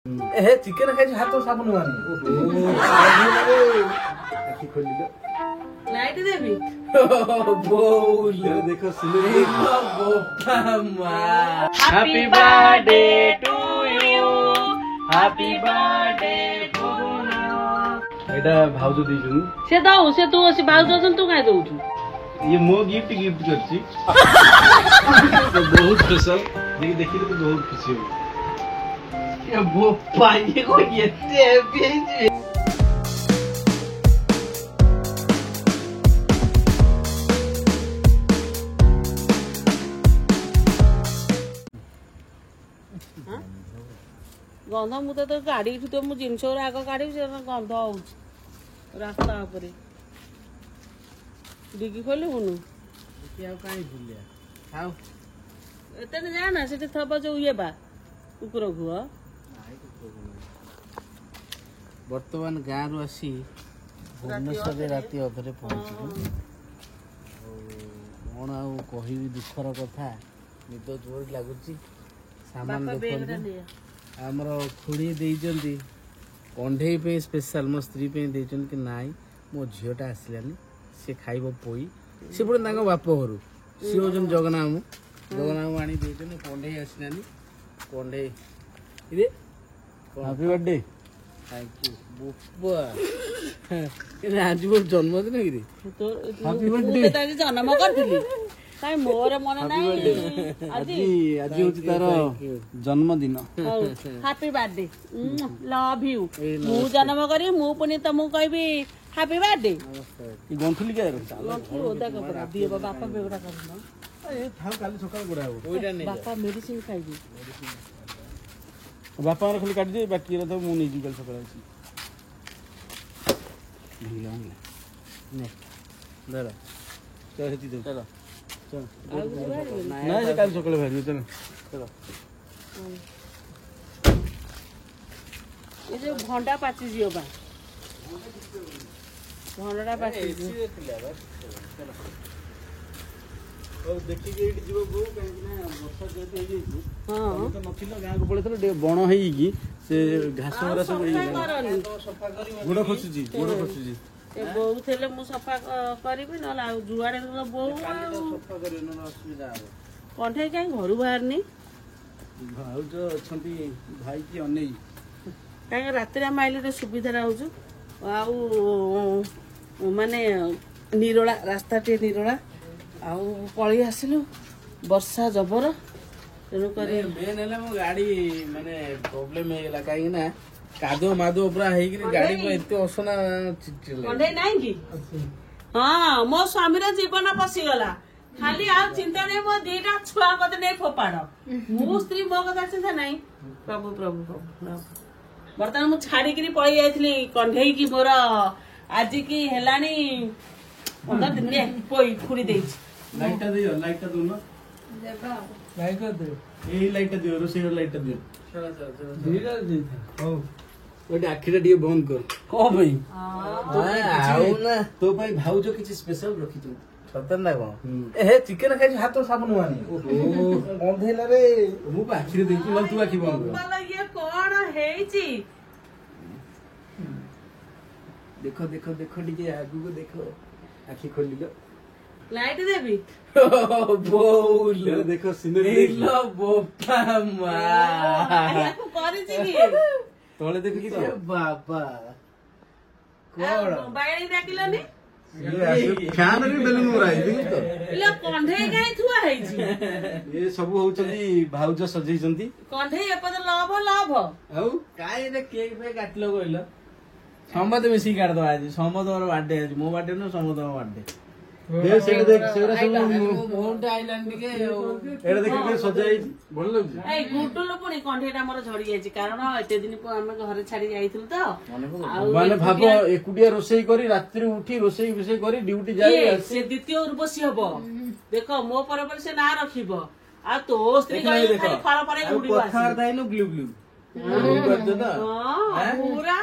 ए chicken खाई हाथ साबुन मारनी खोलिल लाइट देवी बोल देखो happy birthday to you happy birthday एटा भाउज देइछु से दऊ से तू असी भाउज अछन तू काहे दउछु ये मो गिफ्ट करछि बहुत स्पेशल देखि तो बहुत खुशी हो ये वो पाए को ये बेंच गंध मु तो गाड़ी तो मु जिनस आग काढ़ी से गंध होउछ रास्ता ऊपर डिगी खोले हुनु क्या काई भूलिया खाओ एते न जाना सेते थब जो ये बा कुकुर घुଅ वर्तमान गाँ रु आसी भुवनेश्वर राति अधरे पहुँचलु कौन आउ कहि दुखर कथा निद जोर लागुची सामान देखो आमर खुड़ी देइचंती कंढे पे स्पेशल मो स्त्री पे देइचन कि नाई मो झियोटा आसिलानी से खाइबो पोई से पुरे तांको बाप घरु सी होजन जगन्नाथ आनी देइचन कंढे आसिलानी कंढे इरे हैप्पी बर्थडे थैंक यू बुप्पा इने आज मोर जन्मदिन कि रे तो हैप्पी बर्थडे तू ताके जन्म करथिली काई मोर मन नाही आज होची तार जन्मदिन हैप्पी बर्थडे लव यू मु जन्म करी मु पुनी तमु कहबी हैप्पी बर्थडे गंथुली के लखी ओदा कपड़ा दिए बापा बेगड़ा करना ए थाउ काली सकाळ गुडा हो ओइटा नै बापा मेडिसिन खाइबी बापा खाली काट दे बाकी रे तो मु नै जी कल सकाळ छी ढीला ने दरा चल हेती दे चलो चल ना ये काल सकाळ भाई चल चलो ये जो भंडा पाची जियो बा भंडा पाची और देखि के इट जीव बो काहे ना वर्षा जेते हे जी हां तो नथिलो गां को पळेथलो बण हेई की से घास वाला सब सफा करी गुड़ खसुजी ए बहु थेले मु सफा करबी न ला जुआडे तो बहु सफा करी न असुविधा हो कंठे काई घरु बाहरनी भाउज अछंती भाई की अनेई काई रात्रि माइले रे सुविधा रहउछु आउ माने निरोला रास्ता टे निरोला आउ पळी आसिलु वर्षा जबर तेनु करे मेन हला मो गाड़ी माने प्रॉब्लम हे गेला काई ना कादो मादो पूरा हे कि गाड़ी पर एते असना चिचिले कंठे नाही की हां मो स्वामी रे जीवन पसी गला खाली आ चिंता नहीं मो दीटा छुआ कत नहीं फोपाड़ मु स्त्री मो कथा चिंता नहीं प्रभु प्रभु प्रभु बर्तमान मु छाड़ी किरी पळी जाइथली कंढेई की मोर आज की हेलानी 15 दिन रे कोई खुड़ी देछि लाइटा दियो न देबा लाइट दे एही लाइट दियो रोसे लाइट दियो चला चला धीरे धीरे हो ओटे आखिटा दियो बंद कर को भाई आउ ना तो भाई भाउजो किछि स्पेशल रखि तू सतन ना को ए चिकन खाइ हाथ साबुन मारनी ओहो बंधेला रे मु आखिरे देखि तू आखि बंद कर मला ये कोन हेछि देखो देखो देखो डीजे आगु को देखो आखि खोलिलो लाइट देबी बोल देखो सिनेरी लो बोपा मा या को करि छी की तोले देखि कि बाबा कोण मोबाइल डाकिलनी फैन भी बेलून उड़ाई देखि तो इला कंढे काई थुआ हेछि ये सब होचंदी भाउज सजै जंती कंढे एपद लभ लभ औ काई रे केक पे काटलो गइलो समद मिसी काट दो आज समद और बर्थडे आज मो बर्थडे न समद और बर्थडे दे सेड देख सेरा सब मोहन आइलैंड के एड़ा देख के सजाई भल लागछ ए गुटुलो पुनी कंठेटा मोर झड़ी जायछि कारण एते दिन को हम घरे छाड़ी जाइथिलु त माने भाबो एकुडिया रोसई करी रात्रि उठी रोसई विषय करी ड्यूटी जाई से द्वितीय उर्वशी हबो देखो मो पर से ना रखिबो आ तो स्त्री खाली फळ परे उडी बास कथा दाइनो ग्लू ग्लू पूरा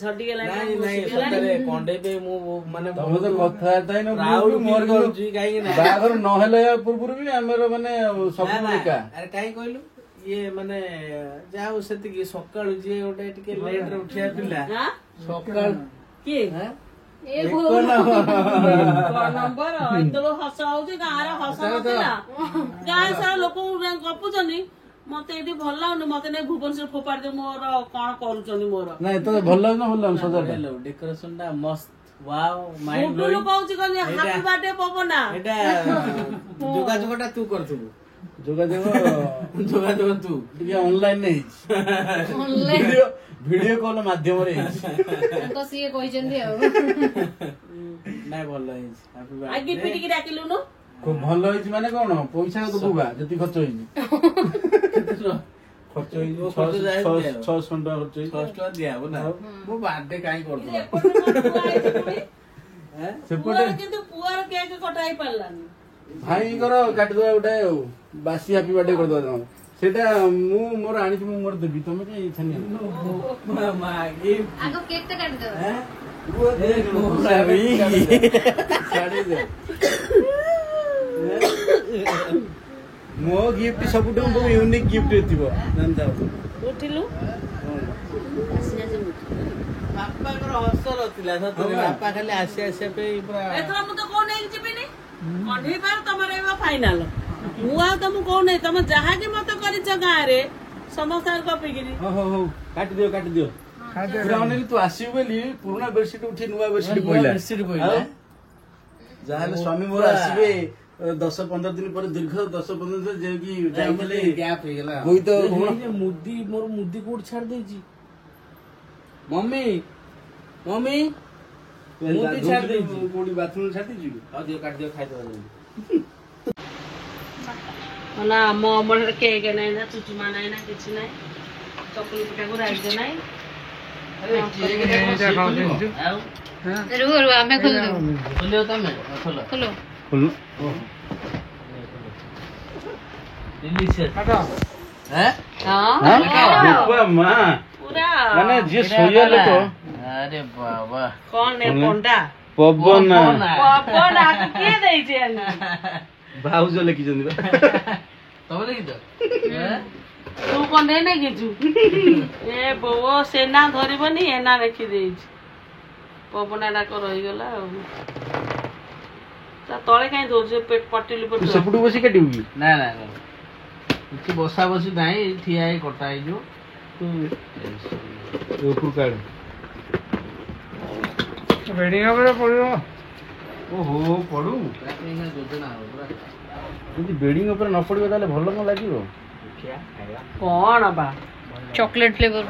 झड़ी गेला नहीं नहीं सतरे कंडे पे मु माने हम तो कथा ताई न राउल मोर गलची काई ना बागर न हेले पुरपुर भी हमर माने सब लेका अरे काई कहलु ଇଏ ମାନେ ଯାହା ହଉ ସେତିକି ସକାଳୁ ଯିଏ ଗୋଟେ ଟିକେ ଲେଟ୍ ରେ ଉଠିବା ପିଲା ହାଁ? ସକାଳୁ କିଏ ଆଁ? ଏ ଏକ ବୋଉ ନମ୍ବର। ନମ୍ବର ଏତେବେଳୁ ହସ ହଉଛି ଗାଁରେ ହସ ନଥିଲା ଗାଁ ସାରା ଲୋକ ଗପୁଛନ୍ତି ମତେ ଏଠି ଭଲ ଲାଗୁନି ମତେ ନେଇ ଭୁବନେଶ୍ୱର ଫୋପାଡ଼ି ଦେ ମୋର କଣ କରୁଛନ୍ତି ମୋର ନାଇଁ ତ ଭଲ ଲାଗୁଛି ନା ଭଲ ଲାଗୁନି ସଜାଟା ଡେକୋରେସନ ଟା ମସ୍ତ ୱାଓ ମାଇଣ୍ଡ ଗୁଡୁଲୁ କହୁଛି କହନି ହାପି ବାର୍ଥଡେ ପବନା ଏଇଟା ଯୋଗାଯୋଗ ଟା ତୁ କରିଥିବୁ ଯୋଗାଯୋଗ ତୁ ଟିକେ ଅନଲାଇନ ହେଇଛି ଭିଡିଓ କଲ ମାଧ୍ୟମରେ ହେଇଛି ସିଏ କହିଛନ୍ତି ଆଉ ନାଇଁ ଭଲ ହେଇଛି ହାପି ଆଉ ଗିଫ୍ଟ ଟିକେ ଡାକିଲୁନୁ ଖୁବ ଭଲ ହେଇଛି ମାନେ କଣ ପଇସା ଦବୁ ବା ଯେତିକି ଖର୍ଚ୍ଚ ହେଇଛି ଖର୍ଚ୍ଚ ହେଇଛି 600 ଟଙ୍କା ଖର୍ଚ୍ଚ ହେଇଛି 600 ଟଙ୍କା ଦିଆହବ ନା ମୁଁ ବାର୍ଥଡେ କାହିଁ କରୁଥିଲା ସେପଟେ କିନ୍ତୁ ପୁଅର କେକ୍ କଟା ହେଇ ପାରିଲାନି ଭାଇଙ୍କର କାଟିଦବା ଗୋଟେ ଆଉ ବାସି ହାପି ବାର୍ଥଡେ କରିଦବା ତମର ସେଇଟା ମୁଁ ମୋର ଆଣିଛି ମୁଁ ମୋର ଦେବି ତମେ କାଇଁ ଛାନିଆ ଆଗ କେକ୍ ଟା କାଟିଦବା ମୋ ଗିଫ୍ଟ ସବୁଠୁ ୟୁନିକ୍ ଗିଫ୍ଟ ଥିବ ଜାଣିଥାଅ ଉଠିଲୁ ବାପାଙ୍କର ହସର ଥିଲା ସତରେ ବାପା ଖାଲି ଆସିବା ପାଇଁ ପୁରା ଏଥର ମୁଁ ତ କୋଉ ନେଇକି ଯିବିନି କଣ୍ଢେଇ ପାର ତମର ଏବେ ଫାଇନାଲ ମୁଁ ଆଉ ତମକୁ କୋଉ ନେଇ ତମେ ଯାହାକି ମତେ କରିଛ ଗାଁରେ ସମସ୍ତଙ୍କ କପିକିରି ହଉ କାଟିଦିଅ ପୁରା ଅନେକ ତୁ ଆସିବୁ ବୋଲି ପୁରୁଣା ବେଡସିଟ୍ ଉଠି ନୂଆ ବେଡସିଟ୍ ପଇଲା ଯାହାହେଲେ ସ୍ୱାମୀ ମୋର ଆସିବେ 10-15 ଦିନ ପରେ ଦୀର୍ଘ 10-15 ଦିନ ଯାଇକି ଯାଇଥିଲେ ଗ୍ୟାପ୍ ହେଇଗଲା ମୁଦି ମୋର ମୁଦି କୋଉଠି ଛାଡି ଦେଇଛି ମମି ମୁଦି ଛାଡି ଦେଇଛି କୋଉଠି ବାଥରୁମ ଛାଡି ଦେଇଛି ଆଉ ଦିଅ କାଟିଦିଅ ଖାଇଦବା ନା ଆମ ଅମଳରେ କେକ୍ ନାହିଁ ନା ଚୁଚୁମା ନାହିଁ ନା କିଛି ନାହିଁ ଚକୁଳି ପିଠାକୁ ରାଇଜ ନାହିଁ ଆଉ ରୁହ ଆମେ ଖୋଲିଦବୁ ଖୋଲିବ ତମେ ଖୋଲ ମାନେ ଯିଏ ଶୋଇବା ଲୋକ ଆରେ ବାବା କଣ ପଣ୍ଡା ପବନ କିଏ ଦେଇଛି ଭାଉଜ ଲେଖିଛନ୍ତି ତମେ ଲେଖିଛ ତୁ କଣ ଦେଇ ନେଇଛୁ ଏ ବୋଉ ସେନା ଧରିବନି ଏନା ଲେଖି ଦେଇଛି ପବନା ଡାକ ରହିଗଲା ଆଉ ତା ତଳେ କାହିଁ ଦଉଛୁ ପଟିଲୁ ସେପଟୁ ବସି କାଟିବୁ କି ନା କିଛି ବସା ବସି ନାହିଁ ଠିଆ ହେଇ କଟା ହେଇଯିବ ଉପରୁ କାଢ ଓହୋ ପଡୁ ଯୋଜନା ହବ ପୁରା ଯଦି ବେଡିଂ ଉପରେ ନ ପଡିବ ତାହେଲେ ଭଲ କଣ ଲାଗିବ କଣ ବା ଚॉकलेट फ्लेवर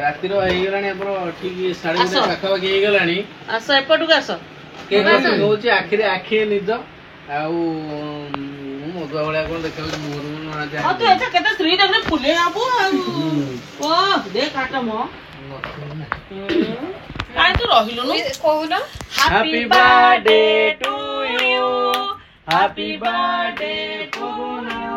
ରାତିର ହେଇଗଲାଣି ଆମର ଠିକ 1:30 ପାଖାପାଖି ହେଇଗଲାଣି ଆସ ଏପଟକୁ ଆସ ହଉଛି ଆଖିରେ ଆଖି ନିଦ ଆଉ ମଧୁଆ ଭଳିଆ କଣ ଦେଖାଉଛି କେତେ ସ୍ତ୍ରୀ ଦେଖେ ଫୁଲେ ହବୁ ଓ ଦେ କାଟ ମୋ କାଇଁ ତୁ ରହିଲୁନୁ କହୁନ happy birthday to you happy birthday to you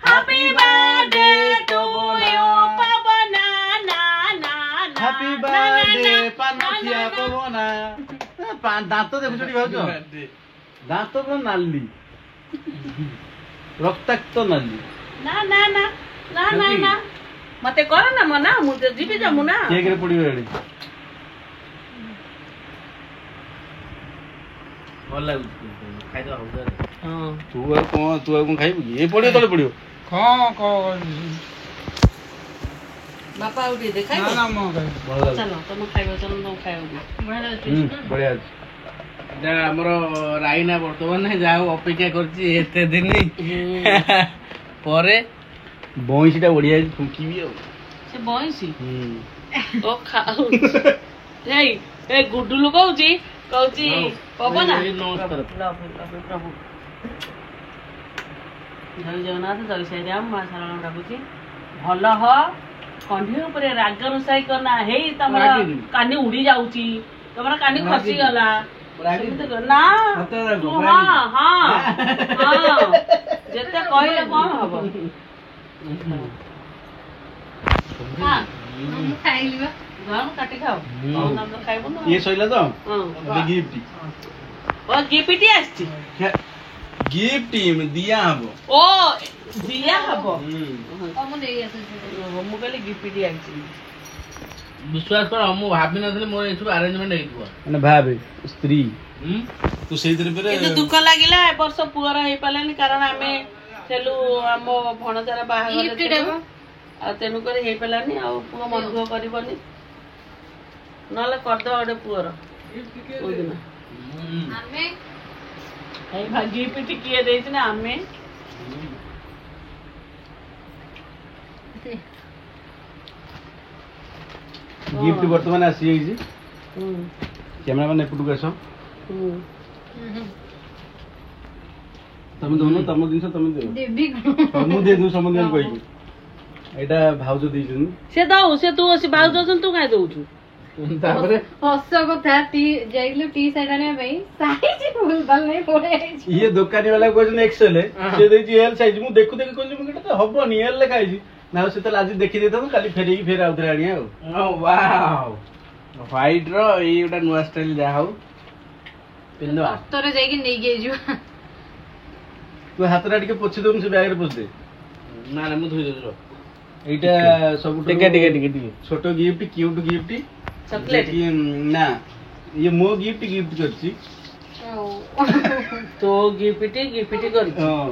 happy birthday to you ପବନା ନା ନା ହାପି ବାର୍ଥଡେ ପାନଖିଆ ପବନା ଦାନ୍ତ ଦେଖୁଛୁ ଭାଉଜ ଦାନ୍ତ ପୁରା ନାଲି ରକ୍ତାକ୍ତ ନାଲି ନା ନା ନା ନା ନା ନା ମତେ କର ନା ମନା ମୁଁ ତ ଯିବି ଯମୁ ନା କେକରେ ପଡିବ ଏଡି ଭଲ ଲାଗୁଛି ଖାଇଦବା ହଉ ହଁ ତୁ ଆଉ କଣ ଖାଇବୁ କି ଏ ପଡିବ ତଳେ ପଡିବ ବାପା ଆଉ ଟିକେ ଦେଖାଇ ଚାଲ ତମେ ଖାଇବ ଚାଲ ତମେ ଖାଇବ ବଢିଆ ଅଛି ଆମର ରାଇନା ବର୍ତ୍ତମାନ ଯାହା ହଉ ଅପେକ୍ଷା କରିଛି ଏତେ ଦିନ ପରେ ବଇଁଶୀ ଟା ବଢିଆ ଫୁଙ୍କିବି ଆଉ ସେ ବଇଁଶୀ ଓ ଖାଉ ଏ ଗୁଡୁଲୁ କହୁଛି ପବନା ପ୍ରଭୁ ଜୟ ଜଗନ୍ନାଥ ଜୟ ଶ୍ରୀରାମ ମା ଶାରଳା ଡାକୁଛି ଭଲ ହ କଣ୍ଢେଇ ଉପରେ ରାଗ ରୋଷାଇ କରନା ହେଇ ତମର କାନି ଉଡି ଯାଉଛି ତମର କାନି ଖସିଗଲା ନା ହଁ ଯେତେ କହିଲେ କଣ ହବ ଖାଇଲି ବା जाओ काटी खाओ और नाम तो खाइबो ना ये सइला तो हां अबे गिफ्ट ओ गिफ्टी आछी गिफ्ट दिया हबो ओ दिया हबो ମୁଁ ନେଇ ଆସୁଛି ମୁଁ कहले गिफ्टी आछी विश्वास कर हम भाबी नथले मोर एसु अरेंजमेंट हेइतबो माने भाबे स्त्री तू सेइतरे पेरे किंतु दुख लागिला ए वर्ष पुअर हेइ पालानी कारण आमे चलू हम भणजार बाहागर गिफ्ट देबो आ तेनु करे हेइ पालानी आ पुओ मन दुख करबनी नले कर दो ओडे पुअर ओइ दिन ଆମେ हेइ भागी पिटी किए देइछ ना आमे गिफ्ट वर्तमान आसी जाइछि कैमरामैन एपुटु आसो तमे दोनो तम दिन तमे दे ଦେବି ମୁଁ दे दू समझ में कहि एटा भाउज देइछन से दऊ से तू असी भाउ दउछन तू काहे दउछु तापरे ହସ କଥା ଯାଇଥିଲୁ ଟି ସାର୍ଟ ଆଣିବା ପାଇଁ ସାଇଜ ଭୁଲ ଭାଲ ନାହିଁ ପଳେଇ ଆଇଛି ये दुकानी वाला कहछन एक्सेल से देछि एल साइज मु देखु देखु कहछि मु केटा हबनी एल लिखा आइछि ना से त आज देखि देथन खाली फेरि फेर आउथरे आनिया ओ वाओ व्हाइट रो एटा नुवा स्टाइल जा हो पिंदवा ଅଟୋରେ ଯାଇକି ନେଇକି ଆଇଛୁ तू हातरा टिके पोछि दोन से बैग रे पोछि दे ना ना मु धोइ दो एटा सब टिके छोटो गिफ्ट क्यूट गिफ्ट चॉकलेट ना ये मो गिफ्ट करछि तो गिफ्टी कर हां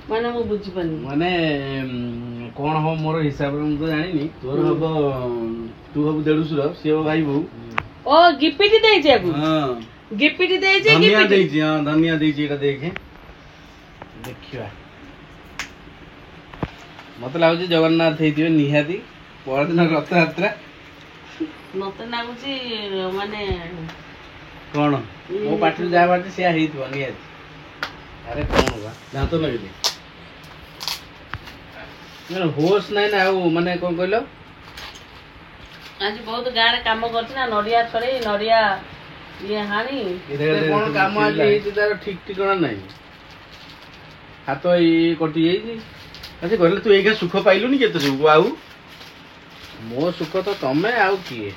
माने मु बुझी पानी माने कोन हो मोर हिसाब रे मु तो जानिनी तोर हबो तू हबो देडुसुर से हो भाई बहू ओ गिफ्टी देइ छै आगु हां गिफ्टी देइ छै धनिया गिफ्टी देछि हां धनिया देछि एटा देखे देखिवा मते लागु जगन्नाथ हेतिबे निहाती परदिन रथ यात्रा मते लागुची माने कोन मो पाठी जा बाटे से हेतिबो निहाती अरे कोन बा दांत लगे माने होश नाही ना आउ माने कोन कहलो आज बहुत गाँ रे काम करछि ना नडिया छड़े नडिया ये हानी कोन काम आज हेति तार ठीक ठिकाना नाही हाथ ई कटि जाइछि अच्छा कहले तू एका सुख पाइलुनी केते सब आउ मो सुख तो तमे आउ किए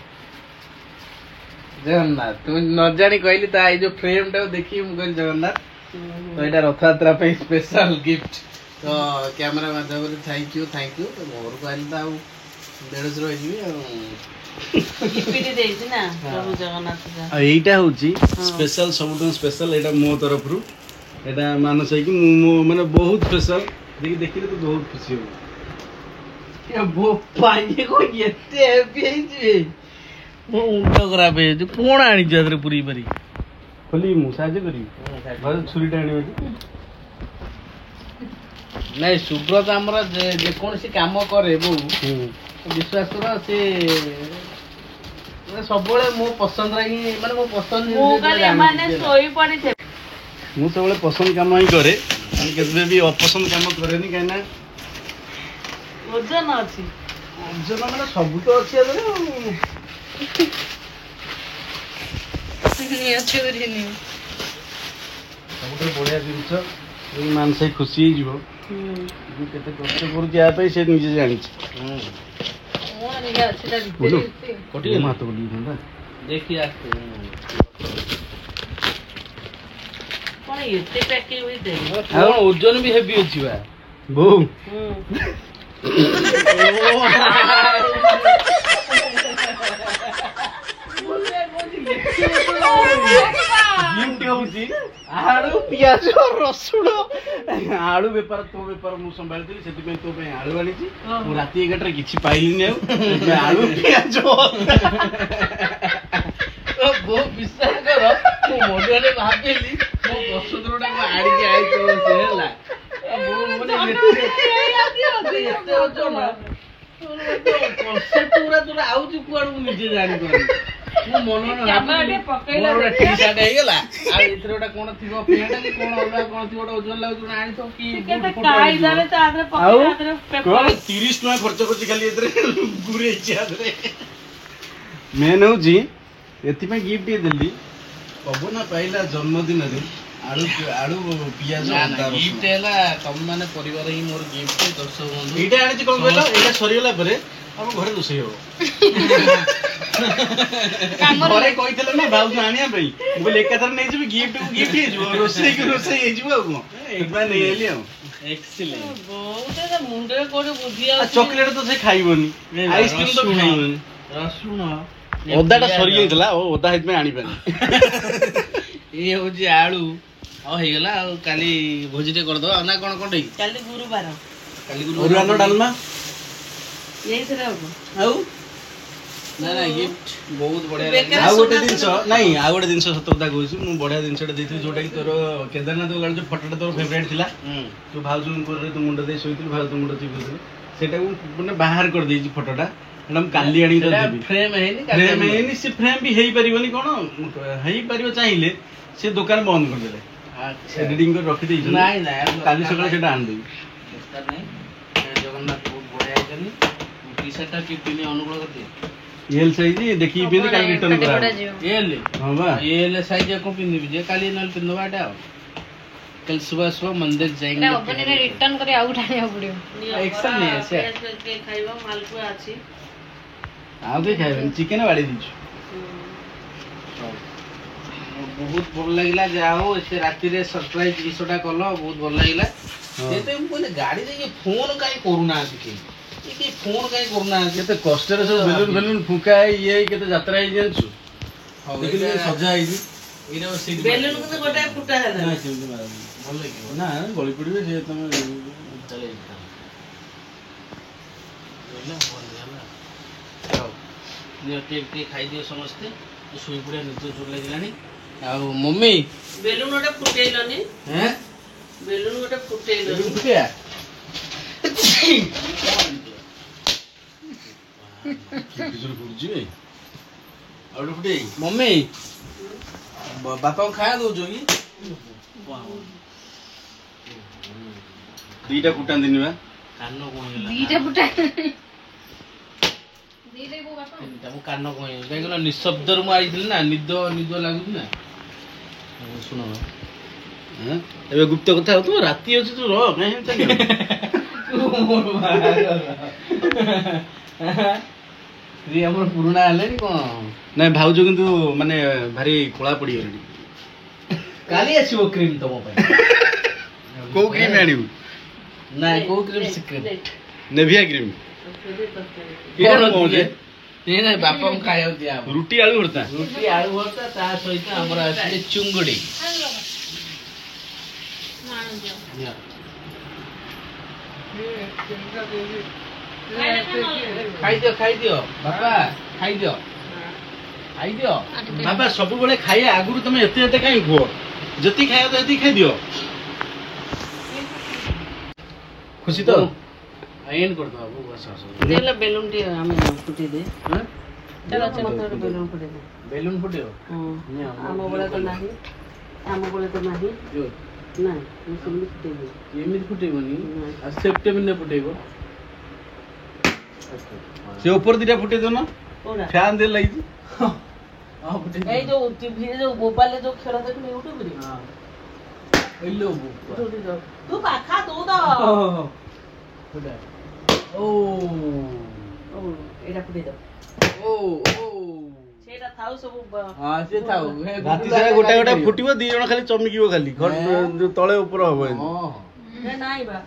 जगन्नाथ तुम न जानी कहली ता जो फ्रेम टा देखी मु कहली जगन्नाथ तो एटा रथ यात्रा पे स्पेशल गिफ्ट तो कैमरा माध्यम रे थैंक यू तो मोर कहली ता आउ देड़स रही गिफ्टी देइ छै ना प्रभु जगन्नाथ का एटा होची स्पेशल सबटो स्पेशल एटा मो तरफ रु एटा मानस है कि मो माने बहुत स्पेशल देखिले तो बहुत खुशी हो ये वो पानी को येते हैप्पी है मो उंडो खराब है जो कोण आनी जदरे पूरी भरी खोली मु साजे करी घर छुरी टाणी नहीं सुब्रत हमरा जे कोन से काम करे बो विश्वास करो से सब बळे मो पसंद रही माने मो पसंद मु काली माने सोई पड़ी छे मु सब पसंद काम ही करे केतबे भी अपसंद काम करेनी काइना ओजन अछि जन माने सब तो अछि अदरे सबुठे बढ़िया जिनिस मानस खुशी हो जीवो केते कष्ट करू या पे से निजे जानि कोटी मात बोली ना देखि आस्ते कोन एते पैकिंग होई दे कोन ओजन भी हेवी अछि बा बो गिफ्ट होउची आलू पियाज रसुण आलू बेपार तो बेपार मु संभाळितली सेति पे तो पे आलू आनिची मु राती 11 रे किछि पाइलिनी आलू पियाज ओ बो विश्वास कर मो मोडले भाबेली मो वसुंधरटा को आड़ी के आई तो से हला बो मने एते ओजन कॉन्सेप्ट पूरा आउची कुआडू निजे जानि करी मु मन न कैमरा पकैला टी शर्ट हे गेला आ इथरोटा कोन थिबो पेंट कि कोन अलगा कोन थिबो ओजन लागु ना आनी तो की केते कायदारे त आदरे आउ पकैला आदरे कोन पेपर 30 टका खर्च करछि खाली एतरे गुरे इच्छा आदरे मेन होजी एथि में गिफ्ट देली पवन पाइला जन्मदिन रे आलू आलू पियाज अदा गिफ्ट हैला तम माने परिवार ही मोर गिफ्ट दर्शक बंधु एटा आनी कोन कहलो एटा सरी गेला परे हम घरे दोसई हो ଘରେ କହିଥିଲେ ନା ଭାଉଜ ଆଣିବା ପାଇଁ ମୁଁ କହିଲି ଏକାଥରେ ନେଇଯିବି ଗିଫ୍ଟ ହେଇଯିବ ରୋଷେଇ ହେଇଯିବ ଆଉ କଣ ଏଇଥିପାଇଁ ନେଇ ଆଇଲି ଆଉ ମୁଣ୍ଡରେ କୋଉଠି ବୁଦ୍ଧି ଚକୋଲେଟ ତ ସେ ଖାଇବନି ଆଇସ୍କ୍ରିମ ତ ଖାଇବନି ରସୁଣ ଅଦାଟା ସରିଯାଇଥିଲା ଓ ଅଦା ହେଇଥିପାଇଁ ଆଣିପାନି ଇଏ ହଉଛି ଆଳୁ ଆଉ ହେଇଗଲା ଆଉ କାଲି ଭୋଜି ଟେ କରିଦବା ନା କଣ କଣ କାଲି ଗୁରୁବାର କାଲି ଅରୁଆ ଡାଲମା ଏଇଥିରେ ହବ ଆଉ ନା ନା ଗିଫ୍ଟ ବହୁତ ବଢିଆ ବେକାର ଆଉ ଗୋଟେ ଜିନିଷ ନାଇଁ ଆଉ ଗୋଟେ ଜିନିଷ ସତ କଥା କହୁଛି ମୁଁ ବଢିଆ ଜିନିଷଟା ଦେଇଥିଲି ଯୋଉଟା କି ତୋର କେଦାରନାଥ ଗଲା ଯୋଉ ଫଟୋଟା ତୋର ଫେଭରାଇଟ ଥିଲା ତୁ ଭାଉଜଙ୍କ କୋଳରେ ତୁ ମୁଣ୍ଡ ଦେଇ ଶୋଇଥିଲୁ ଭାଉଜ ମୁଣ୍ଡ ଚିପୁଥିଲୁ ସେଇଟାକୁ ମାନେ ବାହାର କରିଦେଇଛି ଫଟୋଟା ସେଟା ମୁଁ କାଲି ଆଣିକି ଦେବି ଫ୍ରେମ ହେଇନି ଫ୍ରେମ ହେଇନି ସେ ଫ୍ରେମ ବି ହେଇପାରିବନି କଣ ହେଇପାରିବ ଚାହିଁଲେ ସେ ଦୋକାନ ବନ୍ଦ କରିଦେଲେ ଏଡିଟିଂ କରି ରଖିଦେଇଛନ୍ତି ନାଇଁ ନାଇଁ କାଲି ସକାଳେ ସେଟା ଆଣିଦେବି ଦରକାର ନାହିଁ ଜଗନ୍ନାଥ ବହୁତ ବଢିଆ ହେଇଛନ୍ତି ଟି ସାର୍ଟଟା ପିନ୍ଧି ଅନୁକୂଳ କରିଦିଏ ଏଲ ସାଇଜ ଦେଖିକି ପିନ୍ଧି କାଲି ରିଟର୍ନ କରା ଏଲେ ହଁ ବା ଏଲେ ସାଇଜ କଣ ପିନ୍ଧିବି ଯେ କାଲି ନହେଲେ ପିନ୍ଧବା ଏଟା ଆଉ कल सुबह सुबह मंदिर जाएंगे रिटर्न कर आउ ठाणिया पड़ियो एक्शन नहीं है से ଖାଇବା ମାଲପୁଆ ଅଛି ଆଉ କେହି ଖାଇବେନି ଚିକେନ ବାଡି ଦେଇଛୁ बहुत भल लगिला जाओ एते राति रे सरप्राइज जिसटा कलो बहुत भल लगिला एते हम कहले गाड़ी दे फोन काई करूना के फोन काई करूना केते कष्टर सब बेलून फुका ये केते यात्रा ही जानछु देखिले सजा आइजी इनो सीट ବେଲୁନ କିନ୍ତୁ ଗୋଟେ ଫୁଟା ହେଲା ना सेमती मार भल लगियो ना गଳି पड़िबे जे तमे चले खाई दियो समस्ते शुई पड़िया निद जोर लगिलानी आ मम्मी ବେଲୁନ ଗୋଟେ ଫୁଟେଇଲନି हैं ବେଲୁନ ଗୋଟେ ଫୁଟେଇଲନି फुटिया किशोर फुटजी और फुटे मम्मी बापा को खाया दो जो की दीटा फुटान दिनी बा कानो कोन गेला दीटा फुटा दीटा को बापा तमु कानो कोन काई गलो निशब्द रु मु आइथिल ना निद निद लागु ना सुनो हैं एबे गुप्त कथा हो तो राती अछि तू रो काहे हम चली री हमर पुराना हले नि कोन नहीं भाउज किंतु माने भारी कोळा पड़ी गेलनी काली आसीबो क्रीम तमो पय को क्रीम आनिबू ना को क्रीम सिक्रेट नेभिया क्रीम कोन कोजे नहीं नहीं बापा को खायो दिया रुटी आलू भरता रुटी आलू भरता ता सहित हमर आसी चुंगड़ी खाई दियो बापा खाई दियो बाबा सब बेले खाइए आगुरु तमे एते एते काई खुओ जति खाइयो तो एति खाइ दियो खुशी तो एंड कर दो बाबू बस ଦେଲା ବେଲୁନ ଟି ଆମେ ଫୁଟେଇ ଦେ हां ଚାଲ ଚାଲ ବେଲୁନ ଫୁଟେଇ ଦେ बेलून फुटियो ଆମ ବେଳେ ତ ନାହିଁ ଆମ ବେଳେ ତ ନାହିଁ जो ନା ମୁଁ ସେମିତି ଫୁଟେଇ ଦେ एमित फुटेबनी आ सेप्टेम्बर ने फुटेबो से ऊपर दिटा फुटे दो ना କୋଉଟା फैन दे लगी हां फुटे ଏଇ ଯୋଉ ଟିଭି ରେ ଯୋଉ ମୋବାଇଲ ରେ ଯୋଉ ଖେଳ ଦେଖୁନି ୟୁଟ୍ୟୁବ ରେ हां एलो बु ତୁ ପାଖା ତୁ ତ फुटा ओ ଏଇଟା ଫୁଟେଇ ଦେ ओ ସେଇଟା ଥାଉ ସବୁ हां से थाओ राती सारा गोटा गोटा फुटिबो दी जण खाली चमकीबो खाली घर जो तळे ऊपर हबो हां ଏ ନାଇଁ ବା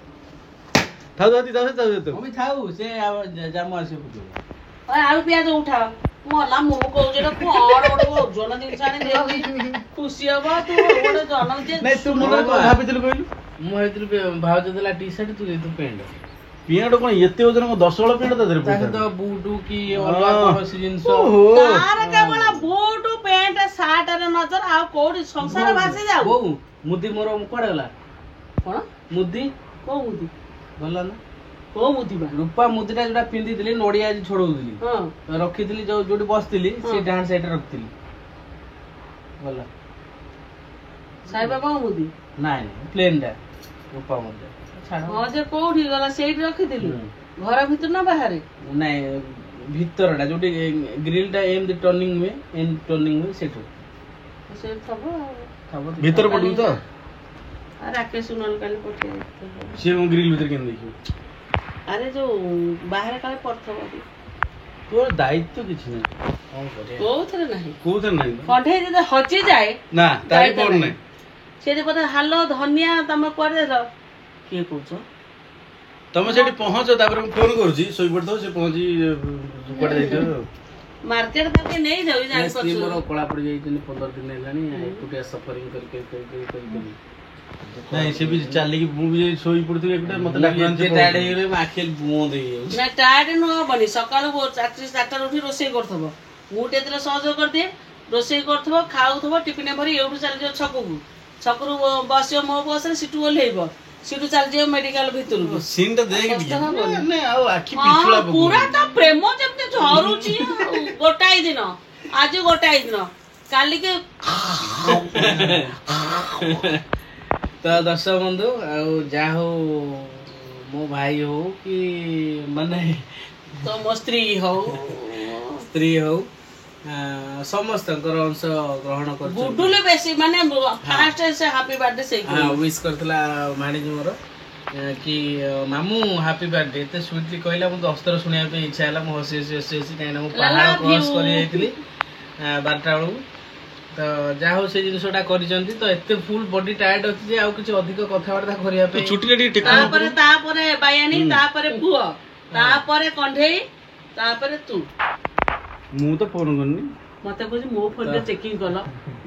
थाउ दादी ताउ तो मम्मी थाऊ से जामो आसे फुटियो ଓଏ ଆଳୁ ପିଆଜ ଉଠା ମଲା ମୁଁ କହୁଛି ଏଟା କଣ ଗୋଟେ ଓଜନ ଜିନିଷ ଆଣି ଦେବି ଖୁସି ହବ ତୁ ଗୋଟେ ଜନ नहीं तू मन भाबिथिल कहलु मु हेतिर भाउज देला टी शर्ट तू दे पेंट पियाडो कोन एते ओजन को 10 वाला पियाडो तादरे ताके तो बूटू की अलगा कौसी जिंस ओहो ତାର କେବଳ ବୁଟ ପ୍ୟାଣ୍ଟ ସାର୍ଟ ରେ ନଜର ଆଉ କୋଉଠି ସଂସାର ଭାସି ଯାଉ बो मुदी मोर कोडे गला କଣ मुदी କୋଉ ମୁଦି गला ना କୋଉ ମୁଦି ବା रूपा मुदीटा जोटा पिंदी दिली नोडिया आज छोड़ौदिली ହଁ रखी दिली जो जोटी बसतिली से डान साइड रखतिली गला ସାଇ ବାବାଙ୍କ ମୁଦି ନାଇଁ ପ୍ଲେନ୍ ଟା रूपा मुदी ଛାଡ଼ ହଁ ଯେ କୋଉଠି ଗଲା ସେଇଠି ରଖିଥିଲି ଘର ଭିତରେ ନା ବାହାରେ ନାଇଁ ଭିତରଟା ଯୋଉଠି ଗ୍ରିଲ ଟା ଏମିତି ଟର୍ନିଂ ହୁଏ ଏମିତି ଟର୍ନିଂ ହୁଏ ସେଠୁ ସେଇଠି ଥବ ଆଉ ଥବ भीतर पडू तो ଆଉ ରାକେଶ ନହେଲେ କାଲି ପଠେଇ से हम ग्रिल भीतर केन देखियो ଆରେ ଯୋଉ ବାହାରେ କାଳେ ପଡିଥବ तोर दायित्व किछ नै କଣ କରିବା କୋଉଥିରେ ନାହିଁ କୋଉଥିରେ ନାହିଁ କଣ୍ଢେଇ ଯଦି ହଜିଯାଏ ନା ତାରି ଦାୟିତ୍ୱ ଫୋନ ନାହିଁ। ନାହିଁ ସେ ଯଦି ବୋଧେ ହାଲୋ ଧନିଆ ତମେ କୁଆଡେ ଯାଇଛ କିଏ କହୁଛ ତମେ ସେଠି ପହଞ୍ଚ ତାପରେ ମୁଁ ଫୋନ କରୁଛି ଶୋଇପଡିଥିବ ସେ ପହଞ୍ଚି କୁଆଡେ ଯାଇଥିବ ମାର୍କେଟ ତାକୁ ନେଇଯାଉ ସ୍ତ୍ରୀ ଜାଣିପାରୁଛୁ ମୋର କଳା ପଡି ଯାଇଛନ୍ତି 15 ଦିନ ହେଲାଣି ଏକୁଟିଆ ସଫରିଂ କରି ନାଇଁ ସେ ବି ଚାଲିକି ମୁଁ ବି ଶୋଇ ପଡୁଥିବି ଏକୁଟିଆ ମତେ ଲାଗିବନି ସେ ଟାୟାର୍ଡ ହେଇଗଲେ ମୋ ଆଖି ବନ୍ଦ ହେଇଯାଉଛି ନା ଟାୟାର୍ଡ ନୁହଁ ହବନି ସକାଳୁ 4ଟାରୁ ଉଠି ରୋଷେଇ କରୁଥିବ ମୁଁ ଟିକେ ଯେତେବେଳେ ସହଯୋଗ କରିଦିଏ ରୋଷେଇ କରୁଥିବ ଖାଉଥିବ ଟିଫିନ ଭରି ଏଇଠୁ ଚାଲିଯିବ ଛକରୁ ବସିବ ମୋ ବସରେ ସେଠୁ ଓହ୍ଲେଇବ ସେଠୁ ଚାଲିଯିବ ମେଡିକାଲ ଭିତରକୁ ସିନ୍ ଟା ଦେଖ ଟିକେ କଷ୍ଟ ହବନି? ମାନେ ଆଉ ଆଖି ହଁ ପିଛୁଳା ପୁରା ତା ପ୍ରେମ ଯେମିତି ଝରୁଛି ଆଉ। ଗୋଟାଏ ଦିନ ଆଜି ଗୋଟାଏ ଦିନ କାଲିକି ତ ଦର୍ଶକ ବନ୍ଧୁ ଆଉ ଯାହା ହଉ ମୋ ଭାଇ ହଉ କି ମାନେ ତ ମୋ ସ୍ତ୍ରୀ ହଉ ସ୍ତ୍ରୀ ହଉ ସମସ୍ତଙ୍କର ଅଂଶ ଗ୍ରହଣ କରୁଛନ୍ତି ଗୁଡୁଲେ ବେଶୀ ମାନେ ଫାଷ୍ଟ ସେ ହାପି ବାର୍ଥଡେ ସେଇ ୱିଶ କରିଥିଲା ମାଣିଜୀ ମୋର କି ମାମୁଁ ହାପି ବାର୍ଥଡେ ଏତେ ସୁଇଟଲି କହିଲା ମୁଁ 10 ଥର ଶୁଣିବା ପାଇଁ ଇଚ୍ଛା ହେଲା ମୁଁ ହସି ହସି ହସି ହସି କାହିଁକିନା ମୁଁ ପାହାଡ଼ କ୍ରସ୍ କରି ଯାଇଥିଲି 12ଟା ବେଳକୁ ତ ଯାହା ହଉ ସେ ଜିନିଷଟା କରିଛନ୍ତି ତ ଏତେ ଫୁଲ ବଡି ଟାୟାର୍ଡ ଅଛି ଯେ ଆଉ କିଛି ଅଧିକ କଥାବାର୍ତ୍ତା କରିବା ପାଇଁ ଚୁଟିଟା ଟିକେ ଟେକା ତାପରେ ବାୟାଣୀ ତାପରେ ପୁଅ ତାପରେ କଣ୍ଢେଇ ତାପରେ ତୁ ମୁଁ ତ ଫୋନ କରିନି ମତେ କହୁଛି ମୋ ଫୋନରେ ଚେକିଂ କଲ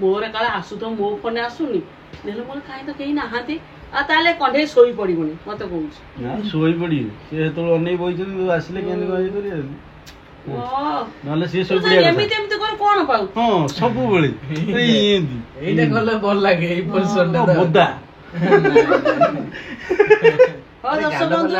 ମୋର କାଳେ ଆସୁଥିବ ମୋ ଫୋନରେ ଆସୁନି ନେଲେ ମୋର କାହିଁ ତ କେହି ନାହାନ୍ତି ଆଉ ତାହେଲେ କଣ୍ଢେଇ ଶୋଇ ପଡିବୁନି ମତେ କହୁଛି ଶୋଇ ପଡିବି ସେ ଯେତେବେଳେ ଅନେଇ ବଇଛନ୍ତି ତୁ ଆସିଲେ କେମିତି କଣ କରିବେ ନହେଲେ ସିଏ ଶୋଇ ପଡିବା ଏମିତି ଏମିତି କର କଣ ପାଉ ହଁ ସବୁବେଳେ ଏମିତି ଏଇଟା କଲେ ଭଲ ଲାଗେ ଏଇ ପୋଜିସନଟା ବୋଦା ହଉ ଦର୍ଶକ ବନ୍ଧୁ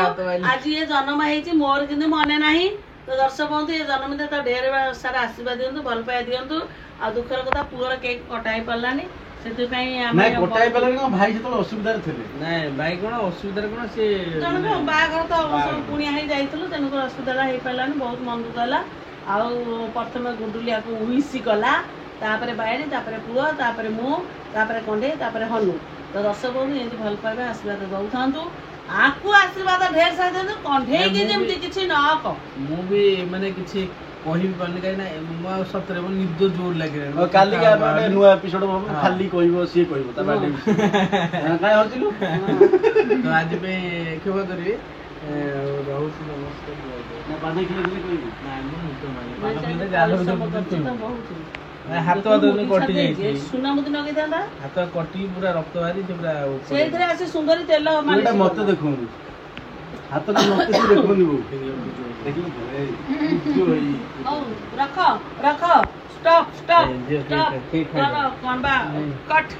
ଆଜି ଏ ଜନ୍ମ ହେଇଛି ମୋର କିନ୍ତୁ ମନେ ନାହିଁ ତ ଦର୍ଶକ ବନ୍ଧୁ ଏ ଜନ୍ମଦିନ ତ ଢେର ସାରା ଆଶୀର୍ବାଦ ଦିଅନ୍ତୁ ଭଲ ପାଇବା ଦିଅନ୍ତୁ ଆଉ ଦୁଃଖର କଥା ପୁଅର କେକ୍ କଟା ହେଇ ପାରିଲାନି ସେଥିପାଇଁ ନାଇଁ ଗୋଟା ହେଇପାରିଲାନି କଣ ଭାଇ ଯେତେବେଳେ ଅସୁବିଧାରେ ଥିଲେ ନାଇଁ ଭାଇ କଣ ଅସୁବିଧାରେ କଣ ସେ ଜଣକ ବାହାଘର ତ ସବୁ ପୁଣିଆ ହେଇ ଯାଇଥିଲୁ ତେଣୁକରି ଅସୁବିଧା ହେଇପାରିଲାନି ବହୁତ ମନ ଦୁଃଖ ହେଲା ଆଉ ପ୍ରଥମେ ଗୁଣ୍ଡୁଲି ଆକୁ ଉଇସି କଲା ତାପରେ ବାୟାଣୀ ତାପରେ ପୁଅ ତାପରେ ମୁଁ ତାପରେ କଣ୍ଢେଇ ତାପରେ ହନୁ ତ ଦର୍ଶକ ବନ୍ଧୁ ଏମିତି ଭଲ ପାଇବା ଆଶୀର୍ବାଦ ଦଉଥାନ୍ତୁ ଆକୁ ଆଶୀର୍ବାଦ ଢେର ସାରି ଦିଅନ୍ତୁ କଣ୍ଢେଇକି ଯେମିତି କିଛି ନ କହ ମୁଁ ବି ମାନେ କିଛି କହିବି ପାରୁନି କାହିଁକି ନା ମୁଁ ଆଉ ସତରେ ମୋ ନିଦ ଜୋର ଲାଗିଲାଣି କାଲି ଗୋଟେ ନୂଆ ଏପିସୋଡ ହବ ଖାଲି କହିବ ସିଏ କହିବ ତା ବାର୍ଥଡେ କାଇଁ ହଉଥିଲୁ ତ ଆଜି ପାଇଁ କ୍ଷମା କରିବି ରହୁଛି ନମସ୍କାର ନା ପାଣି ଖିଲେ କହିବି ନାଇଁ ମୁଁ ନିଦ ହାତ କଟି ଯାଇଛି ସୁନାମୁଦି ଲଗେଇଥାନ୍ତା ହାତ କଟି ପୁରା ରକ୍ତ ବାହାରି ସେ ପୁରା ସେଇଥିରେ ଆସି ସୁନ୍ଦରୀ ତେଲ ଏଇଟା ମତେ ଦେଖୁନି ହାତଟା ମତେ ସେ ଦେଖୁନି ବୋଉ ହଉ ରଖ ରଖ ଷ୍ଟପ୍ ଷ୍ଟପ୍ କଣ ବା କଟ୍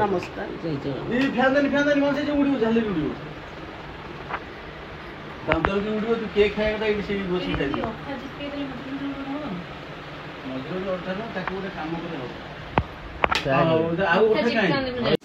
ନମସ୍କାର ଜୟ ଜଗନ୍ନାଥ ଫ୍ୟାନ୍ ଦେନି ମତେ ଯେ ଉଡ଼ିବ ଝାଲି ଉଡ଼ିବ ଦାନ୍ତ ଉଡ଼ିବ ତୁ କେକ୍ ଖାଇବା କଥା ଏଇଠି ସେଇ ବସି ଖାଇବି ମଝିରେ ଅଠା ତାକୁ ଗୋଟେ କାମ କରେ ଆଉ ଗୋଟେ କାଇଁ